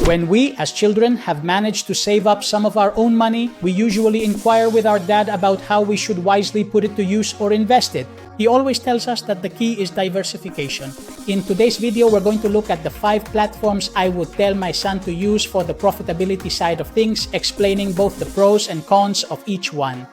When we, as children, have managed to save up some of our own money, we usually inquire with our dad about how we should wisely put it to use or invest it. He always tells us that the key is diversification. In today's video, we're going to look at the 5 platforms I would tell my son to use for the profitability side of things, explaining both the pros and cons of each one.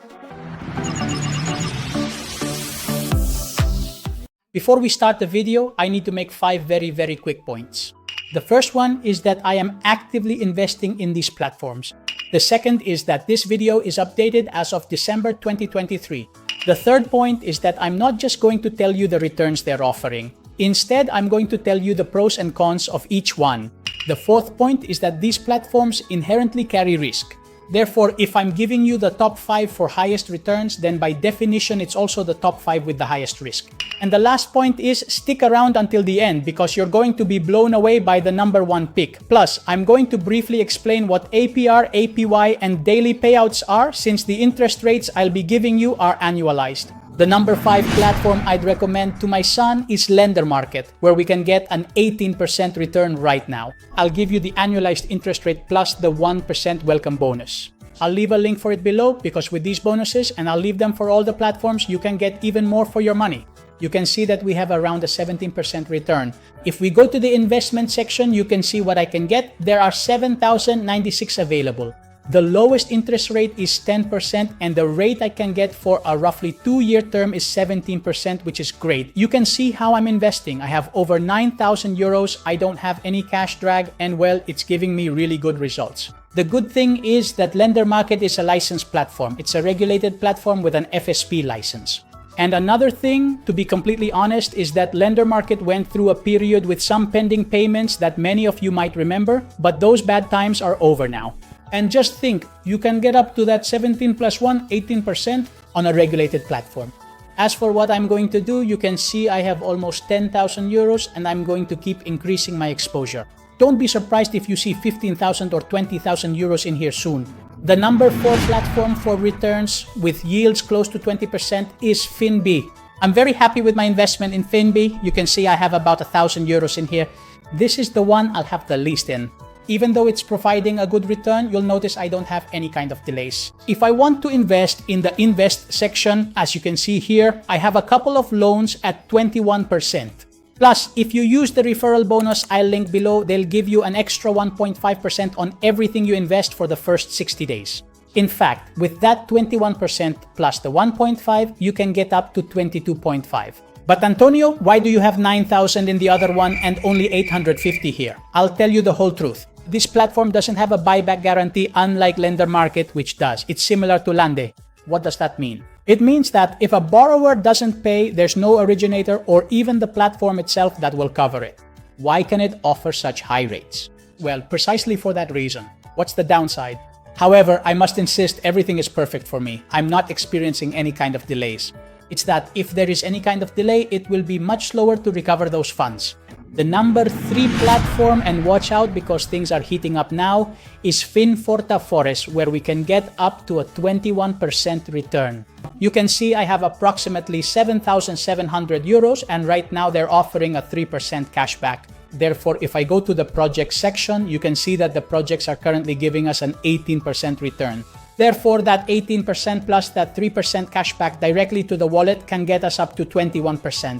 Before we start the video, I need to make 5 very quick points. The first one is that I am actively investing in these platforms. The second is that this video is updated as of December 2023. The third point is that I'm not just going to tell you the returns they're offering. Instead, I'm going to tell you the pros and cons of each one. The fourth point is that these platforms inherently carry risk. Therefore, if I'm giving you the top 5 for highest returns, then by definition, it's also the top 5 with the highest risk. And the last point is stick around until the end because you're going to be blown away by the number 1 pick. Plus, I'm going to briefly explain what APR, APY, and daily payouts are since the interest rates I'll be giving you are annualized. The number 5 platform I'd recommend to my son is LenderMarket, where we can get an 18% return right now. I'll give you the annualized interest rate plus the 1% welcome bonus. I'll leave a link for it below because with these bonuses, and I'll leave them for all the platforms, you can get even more for your money. You can see that we have around a 17% return. If we go to the investment section, you can see what I can get. There are 7,096 available. The lowest interest rate is 10% and the rate I can get for a roughly 2-year term is 17%, which is great. You can see how I'm investing. I have over 9,000 euros. I don't have any cash drag and well, it's giving me really good results. The good thing is that LenderMarket is a licensed platform. It's a regulated platform with an FSP license. And another thing, to be completely honest, is that LenderMarket went through a period with some pending payments that many of you might remember, but those bad times are over now. And just think, you can get up to that 17 plus 1, 18% on a regulated platform. As for what I'm going to do, you can see I have almost 10,000 euros and I'm going to keep increasing my exposure. Don't be surprised if you see 15,000 or 20,000 euros in here soon. The number 4 platform for returns with yields close to 20% is FINBEE. I'm very happy with my investment in FINBEE. You can see I have about 1,000 euros in here. This is the one I'll have the least in. Even though it's providing a good return, you'll notice I don't have any kind of delays. If I want to invest in the invest section, as you can see here, I have a couple of loans at 21%. Plus, if you use the referral bonus I'll link below, they'll give you an extra 1.5% on everything you invest for the first 60 days. In fact, with that 21% plus the 1.5, you can get up to 22.5. But Antonio, why do you have 9,000 in the other one and only 850 here? I'll tell you the whole truth. This platform doesn't have a buyback guarantee unlike LenderMarket, which does. It's similar to Lende. What does that mean? It means that if a borrower doesn't pay, there's no originator or even the platform itself that will cover it. Why can it offer such high rates? Well, precisely for that reason. What's the downside? However, I must insist everything is perfect for me. I'm not experiencing any kind of delays. It's that if there is any kind of delay, it will be much slower to recover those funds. The number 3 platform, and watch out because things are heating up now, is FINFORTA Forest, where we can get up to a 21% return. You can see I have approximately 7,700 euros and right now they're offering a 3% cashback. Therefore, if I go to the project section, you can see that the projects are currently giving us an 18% return. Therefore, that 18% plus that 3% cashback directly to the wallet can get us up to 21%.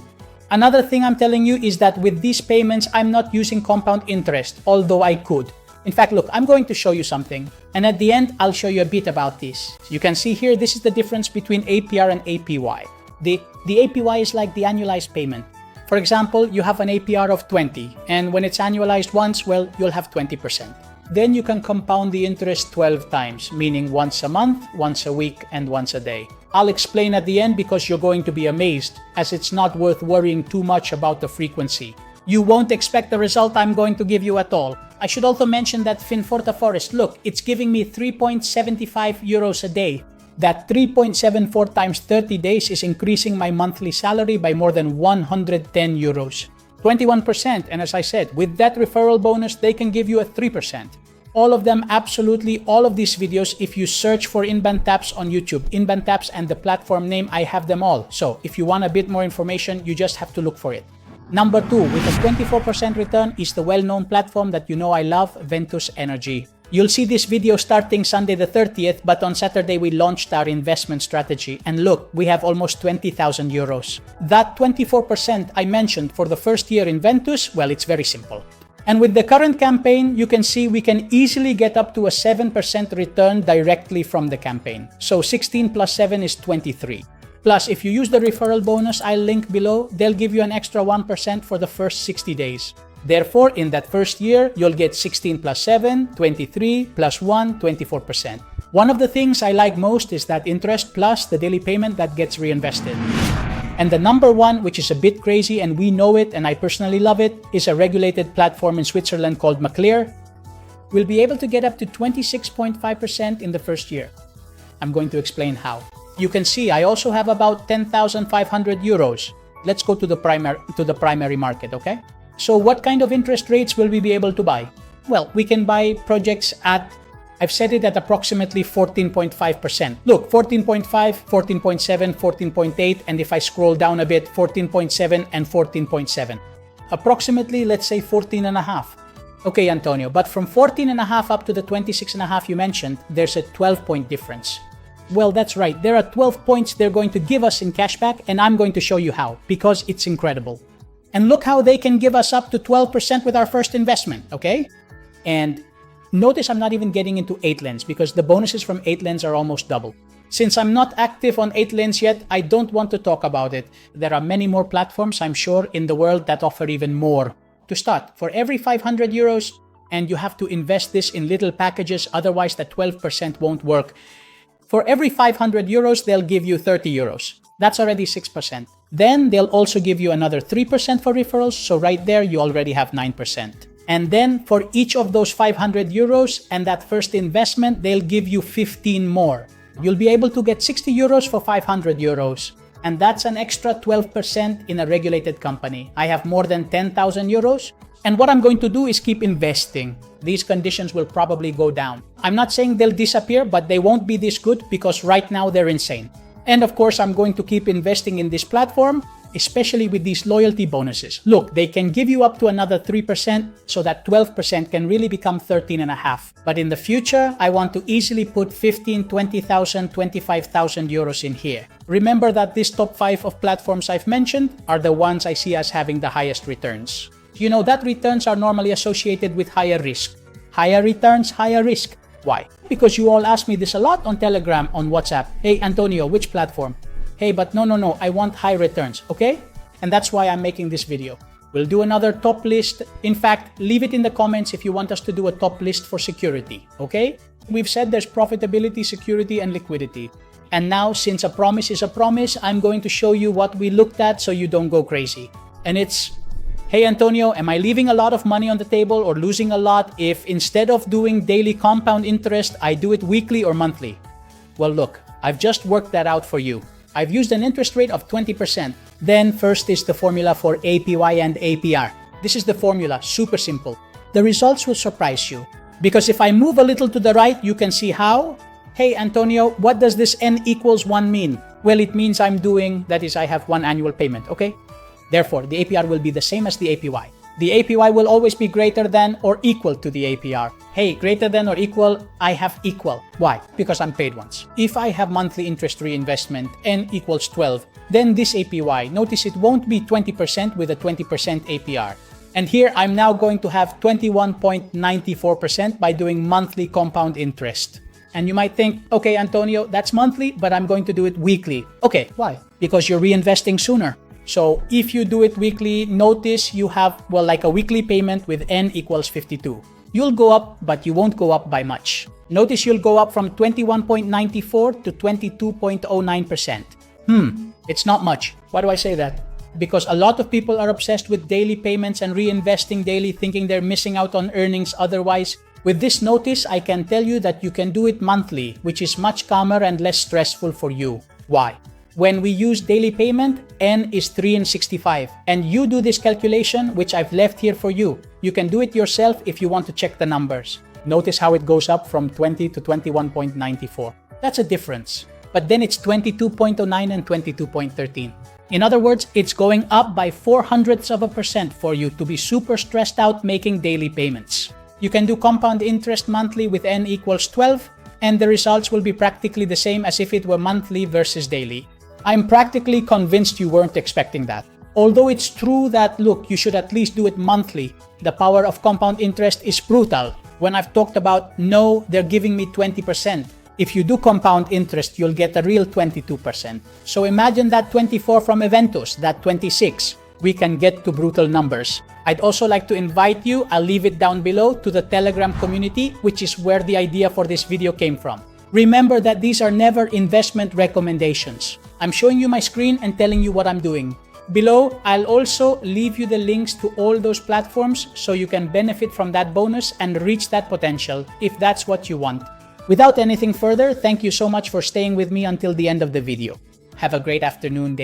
Another thing I'm telling you is that with these payments, I'm not using compound interest, although I could. In fact, look, I'm going to show you something. And at the end, I'll show you a bit about this. You can see here, this is the difference between APR and APY. The APY is like the annualized payment. For example, you have an APR of 20, and when it's annualized once, well, you'll have 20%. Then you can compound the interest 12 times, meaning once a month, once a week, and once a day. I'll explain at the end because you're going to be amazed, as it's not worth worrying too much about the frequency. You won't expect the result I'm going to give you at all. I should also mention that FINFORTA Forest, look, it's giving me 3.75 euros a day. That 3.74 times 30 days is increasing my monthly salary by more than 110 euros. 21%, and as I said, with that referral bonus, they can give you a 3%. All of them, absolutely all of these videos, if you search for Invant Apps on YouTube, Invant Apps and the platform name, I have them all. So if you want a bit more information, you just have to look for it. Number 2, with a 24% return, is the well-known platform that you know I love, VENTUS Energy. You'll see this video starting Sunday the 30th, but on Saturday we launched our investment strategy. And look, we have almost 20,000 euros. That 24% I mentioned for the first year in VENTUS, well, it's very simple. And with the current campaign, you can see we can easily get up to a 7% return directly from the campaign. So 16 plus 7 is 23. Plus, if you use the referral bonus I'll link below, they'll give you an extra 1% for the first 60 days. Therefore, in that first year, you'll get 16 plus 7, 23, plus 1, 24%. One of the things I like most is that interest plus the daily payment that gets reinvested. And the number one, which is a bit crazy and we know it and I personally love it, is a regulated platform in Switzerland called MACLEAR. We'll be able to get up to 26.5% in the first year. I'm going to explain how. You can see I also have about 10,500 euros. Let's go to the primary market, okay? So what kind of interest rates will we be able to buy? Well, we can buy projects at, I've set it at approximately 14.5%. Look, 14.5, 14.7, 14.8, and if I scroll down a bit, 14.7 and 14.7. Approximately, let's say 14.5. Okay, Antonio, but from 14.5 up to the 26.5 you mentioned, there's a 12-point difference. Well, that's right. There are 12 points they're going to give us in cashback, and I'm going to show you how, because it's incredible. And look how they can give us up to 12% with our first investment, okay? And notice I'm not even getting into 8lens because the bonuses from 8lens are almost double. Since I'm not active on 8lens yet, I don't want to talk about it. There are many more platforms, I'm sure, in the world that offer even more. To start, for every 500 euros, and you have to invest this in little packages, otherwise the 12% won't work. For every 500 euros, they'll give you 30 euros. That's already 6%. Then they'll also give you another 3% for referrals, so right there you already have 9%. And then for each of those 500 euros and that first investment, they'll give you 15 more. You'll be able to get 60 euros for 500 euros. And that's an extra 12% in a regulated company. I have more than 10,000 euros. And what I'm going to do is keep investing. These conditions will probably go down. I'm not saying they'll disappear, but they won't be this good because right now they're insane. And of course, I'm going to keep investing in this platform, especially with these loyalty bonuses. Look, they can give you up to another 3%, so that 12% can really become 13.5. But in the future, I want to easily put 15, 20,000, 25,000 euros in here. Remember that this top 5 of platforms I've mentioned are the ones I see as having the highest returns. You know that returns are normally associated with higher risk. Higher returns, higher risk. Why? Because you all ask me this a lot on Telegram, on WhatsApp. Hey, Antonio, which platform? Hey, but no, I want high returns, okay? And that's why I'm making this video. We'll do another top list. In fact, leave it in the comments if you want us to do a top list for security, okay? We've said there's profitability, security, and liquidity. And now, since a promise is a promise, I'm going to show you what we looked at so you don't go crazy. And it's, hey Antonio, am I leaving a lot of money on the table or losing a lot if instead of doing daily compound interest, I do it weekly or monthly? Well, look, I've just worked that out for you. I've used an interest rate of 20%. Then first is the formula for APY and APR. This is the formula, super simple. The results will surprise you. Because if I move a little to the right, you can see how. Hey Antonio, what does this N equals 1 mean? Well, it means I'm doing, that is, I have one annual payment, okay? Therefore, the APR will be the same as the APY. The APY will always be greater than or equal to the APR. Hey, greater than or equal, I have equal. Why? Because I'm paid once. If I have monthly interest reinvestment, N equals 12, then this APY, notice it won't be 20% with a 20% APR. And here, I'm now going to have 21.94% by doing monthly compound interest. And you might think, okay, Antonio, that's monthly, but I'm going to do it weekly. Okay, why? Because you're reinvesting sooner. So if you do it weekly, notice you have, well, like a weekly payment with N equals 52. You'll go up, but you won't go up by much. Notice you'll go up from 21.94 to 22.09%. It's not much. Why do I say that? Because a lot of people are obsessed with daily payments and reinvesting daily, thinking they're missing out on earnings otherwise. With this notice, I can tell you that you can do it monthly, which is much calmer and less stressful for you. Why? When we use daily payment, N is 3 in 65. And you do this calculation, which I've left here for you. You can do it yourself if you want to check the numbers. Notice how it goes up from 20 to 21.94. That's a difference. But then it's 22.09 and 22.13. In other words, it's going up by 0.04% for you to be super stressed out making daily payments. You can do compound interest monthly with n equals 12, and the results will be practically the same as if it were monthly versus daily. I'm practically convinced you weren't expecting that. Although it's true that, look, you should at least do it monthly, the power of compound interest is brutal. When I've talked about, no, they're giving me 20%. If you do compound interest, you'll get a real 22%. So imagine that 24 from VENTUS, that 26. We can get to brutal numbers. I'd also like to invite you, I'll leave it down below, to the Telegram community, which is where the idea for this video came from. Remember that these are never investment recommendations. I'm showing you my screen and telling you what I'm doing. Below, I'll also leave you the links to all those platforms so you can benefit from that bonus and reach that potential if that's what you want. Without anything further, thank you so much for staying with me until the end of the video. Have a great afternoon, day.